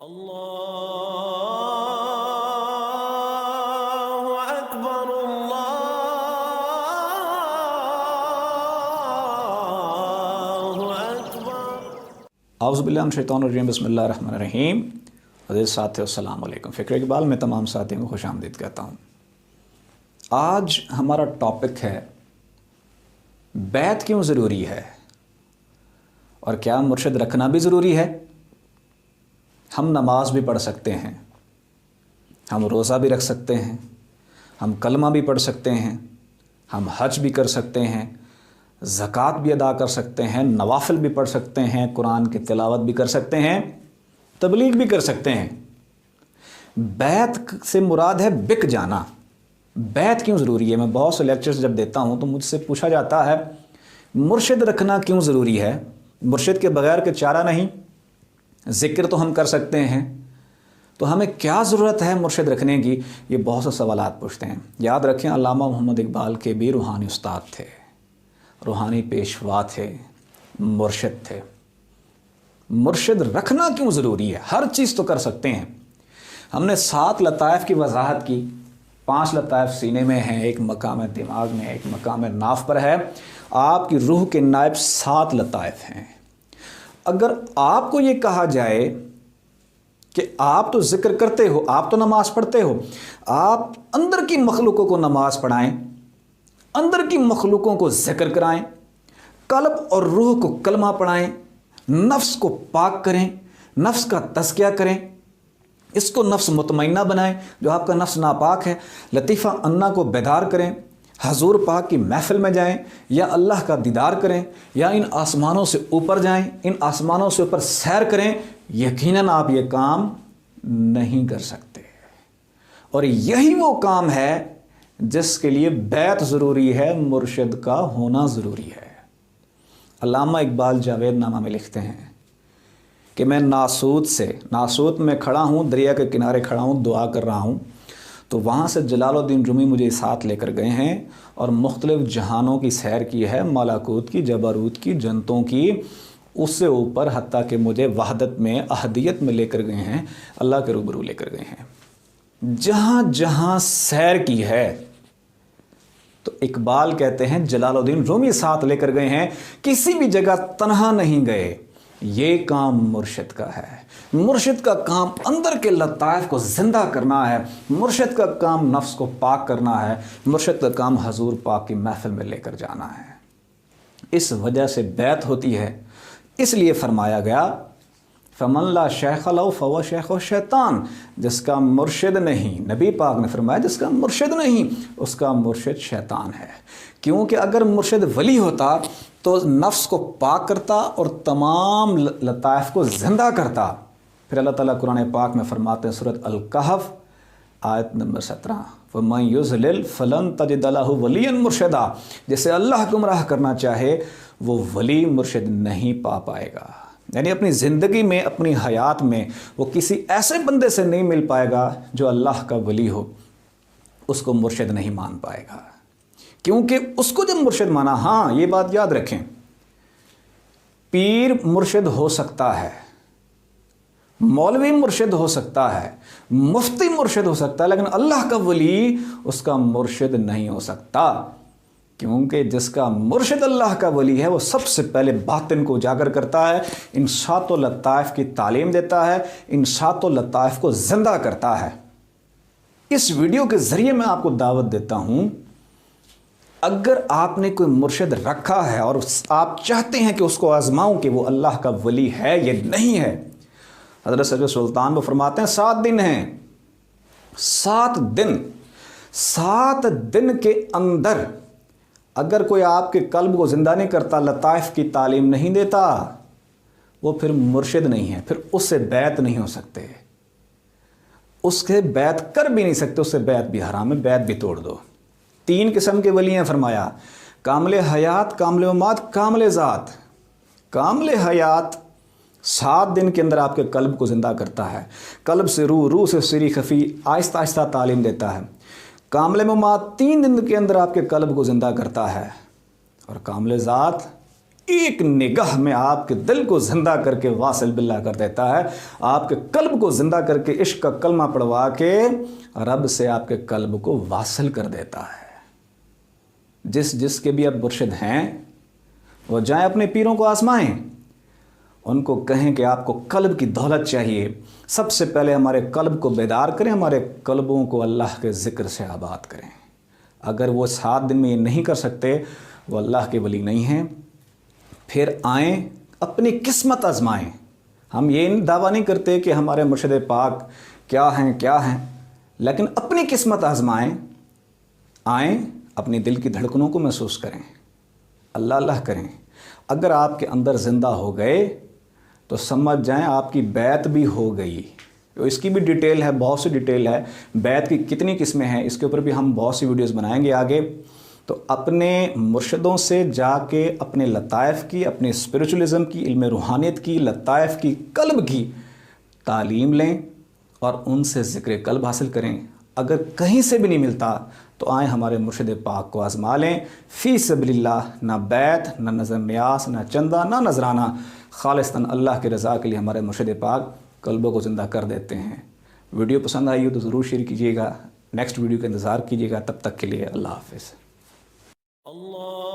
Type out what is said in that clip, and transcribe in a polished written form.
اللہ اکبر اللہ اکبر۔ اعوذ باللہ من الشیطان الرجیم، بسم اللہ الرحمن الرحیم۔ عزیز ساتھیو السلام علیکم۔ فکر اقبال میں تمام ساتھیوں کو خوش آمدید کہتا ہوں۔ آج ہمارا ٹاپک ہے بیعت کیوں ضروری ہے اور کیا مرشد رکھنا بھی ضروری ہے۔ ہم نماز بھی پڑھ سکتے ہیں، ہم روزہ بھی رکھ سکتے ہیں، ہم کلمہ بھی پڑھ سکتے ہیں، ہم حج بھی کر سکتے ہیں، زکوٰۃ بھی ادا کر سکتے ہیں، نوافل بھی پڑھ سکتے ہیں، قرآن کی تلاوت بھی کر سکتے ہیں، تبلیغ بھی کر سکتے ہیں۔ بیعت سے مراد ہے بک جانا۔ بیعت کیوں ضروری ہے؟ میں بہت سے لیکچرز جب دیتا ہوں تو مجھ سے پوچھا جاتا ہے مرشد رکھنا کیوں ضروری ہے؟ مرشد کے بغیر کہ چارہ نہیں، ذکر تو ہم کر سکتے ہیں، تو ہمیں کیا ضرورت ہے مرشد رکھنے کی؟ یہ بہت سے سوالات پوچھتے ہیں۔ یاد رکھیں، علامہ محمد اقبال کے بھی روحانی استاد تھے، روحانی پیشوا تھے، مرشد تھے۔ مرشد رکھنا کیوں ضروری ہے؟ ہر چیز تو کر سکتے ہیں۔ ہم نے 7 لطائف کی وضاحت کی، 5 لطائف سینے میں ہیں، ایک مقام دماغ میں، ایک مقام ناف پر ہے۔ آپ کی روح کے نائب 7 لطائف ہیں۔ اگر آپ کو یہ کہا جائے کہ آپ تو ذکر کرتے ہو، آپ تو نماز پڑھتے ہو، آپ اندر کی مخلوقوں کو نماز پڑھائیں، اندر کی مخلوقوں کو ذکر کرائیں، قلب اور روح کو کلمہ پڑھائیں، نفس کو پاک کریں، نفس کا تزکیہ کریں، اس کو نفس مطمئنہ بنائیں، جو آپ کا نفس ناپاک ہے، لطیفہ انا کو بیدار کریں، حضور پاک کی محفل میں جائیں، یا اللہ کا دیدار کریں، یا ان آسمانوں سے اوپر جائیں، ان آسمانوں سے اوپر سیر کریں، یقیناً آپ یہ کام نہیں کر سکتے۔ اور یہی وہ کام ہے جس کے لیے بیعت ضروری ہے، مرشد کا ہونا ضروری ہے۔ علامہ اقبال جاوید نامہ میں لکھتے ہیں کہ میں ناسوت میں کھڑا ہوں، دریا کے کنارے کھڑا ہوں، دعا کر رہا ہوں، تو وہاں سے جلال الدین رومی مجھے ساتھ لے کر گئے ہیں اور مختلف جہانوں کی سیر کی ہے، ملاکوت کی، جبروت کی، جنتوں کی، اس سے اوپر، حتیٰ کہ مجھے وحدت میں، احدیت میں لے کر گئے ہیں، اللہ کے روبرو لے کر گئے ہیں۔ جہاں جہاں سیر کی ہے، تو اقبال کہتے ہیں جلال الدین رومی ساتھ لے کر گئے ہیں، کسی بھی جگہ تنہا نہیں گئے۔ یہ کام مرشد کا ہے۔ مرشد کا کام اندر کے لطائف کو زندہ کرنا ہے، مرشد کا کام نفس کو پاک کرنا ہے، مرشد کا کام حضور پاک کی محفل میں لے کر جانا ہے۔ اس وجہ سے بیعت ہوتی ہے۔ اس لیے فرمایا گیا فمن لا شیخ لہ فہو شیخ الشیطان، جس کا مرشد نہیں، نبی پاک نے فرمایا جس کا مرشد نہیں، اس کا مرشد شیطان ہے۔ کیونکہ اگر مرشد ولی ہوتا تو نفس کو پاک کرتا اور تمام لطائف کو زندہ کرتا۔ پھر اللہ تعالیٰ قرآن پاک میں فرماتے ہیں سورۃ الکہف آیت نمبر 17، وَمَن يُضْلِلْ فَلَن تَجِدَ لَهُ وَلِيًّا مُرْشِدًا، جسے اللہ گمراہ کرنا چاہے وہ ولی مرشد نہیں پا پائے گا۔ یعنی اپنی زندگی میں، اپنی حیات میں وہ کسی ایسے بندے سے نہیں مل پائے گا جو اللہ کا ولی ہو، اس کو مرشد نہیں مان پائے گا۔ کیونکہ اس کو جب مرشد مانا، ہاں یہ بات یاد رکھیں، پیر مرشد ہو سکتا ہے، مولوی مرشد ہو سکتا ہے، مفتی مرشد ہو سکتا ہے، لیکن اللہ کا ولی اس کا مرشد نہیں ہو سکتا۔ کیونکہ جس کا مرشد اللہ کا ولی ہے وہ سب سے پہلے باطن کو اجاگر کرتا ہے، ان 7 لطائف کی تعلیم دیتا ہے، ان 7 لطائف کو زندہ کرتا ہے۔ اس ویڈیو کے ذریعے میں آپ کو دعوت دیتا ہوں، اگر آپ نے کوئی مرشد رکھا ہے اور آپ چاہتے ہیں کہ اس کو آزماؤں کہ وہ اللہ کا ولی ہے یا نہیں ہے، حضرت سید سلطان وہ فرماتے ہیں 7 دن ہیں، 7 دن کے اندر اگر کوئی آپ کے قلب کو زندہ نہیں کرتا، لطائف کی تعلیم نہیں دیتا، وہ پھر مرشد نہیں ہے، پھر اس سے بیعت نہیں ہو سکتے، اس سے بیعت کر بھی نہیں سکتے، اس سے بیعت بھی حرام ہے، بیعت بھی توڑ دو۔ 3 قسم کے ولی ہیں فرمایا، کامل حیات، کامل ممات، کامل ذات۔ کامل حیات 7 دن کے اندر آپ کے قلب کو زندہ کرتا ہے، قلب سے روح، روح سے سری خفی، آہستہ آہستہ تعلیم دیتا ہے۔ کامل ممات 3 دن کے اندر آپ کے قلب کو زندہ کرتا ہے، اور کامل ذات ایک نگاہ میں آپ کے دل کو زندہ کر کے واصل باللہ کر دیتا ہے، آپ کے قلب کو زندہ کر کے عشق کا کلمہ پڑھوا کے رب سے آپ کے قلب کو واصل کر دیتا ہے۔ جس کے بھی اب مرشد ہیں وہ جائیں اپنے پیروں کو آزمائیں، ان کو کہیں کہ آپ کو قلب کی دولت چاہیے، سب سے پہلے ہمارے قلب کو بیدار کریں، ہمارے قلبوں کو اللہ کے ذکر سے آباد کریں۔ اگر وہ 7 دن میں یہ نہیں کر سکتے وہ اللہ کے ولی نہیں ہیں۔ پھر آئیں اپنی قسمت آزمائیں۔ ہم یہ دعویٰ نہیں کرتے کہ ہمارے مرشد پاک کیا ہیں، لیکن اپنی قسمت آزمائیں، آئیں اپنی دل کی دھڑکنوں کو محسوس کریں، اللہ اللہ کریں۔ اگر آپ کے اندر زندہ ہو گئے تو سمجھ جائیں آپ کی بیعت بھی ہو گئی۔ اس کی بھی ڈیٹیل ہے، بہت سی ڈیٹیل ہے، بیعت کی کتنی قسمیں ہیں اس کے اوپر بھی ہم بہت سی ویڈیوز بنائیں گے آگے۔ تو اپنے مرشدوں سے جا کے اپنے لطائف کی، اپنے اسپریچولزم کی، علم روحانیت کی، لطائف کی، قلب کی تعلیم لیں اور ان سے ذکر قلب حاصل کریں۔ اگر کہیں سے بھی نہیں ملتا تو آئیں ہمارے مرشد پاک کو آزما لیں، فی سبیل اللہ، نہ بیعت، نہ نظر نیاز، نہ چندہ، نہ نذرانہ، خالصتاً اللہ کی رضا کے لیے ہمارے مرشد پاک قلبوں کو زندہ کر دیتے ہیں۔ ویڈیو پسند آئی ہو تو ضرور شیئر کیجیے گا، نیکسٹ ویڈیو کا انتظار کیجیے گا، تب تک کے لیے اللہ حافظ۔ اللہ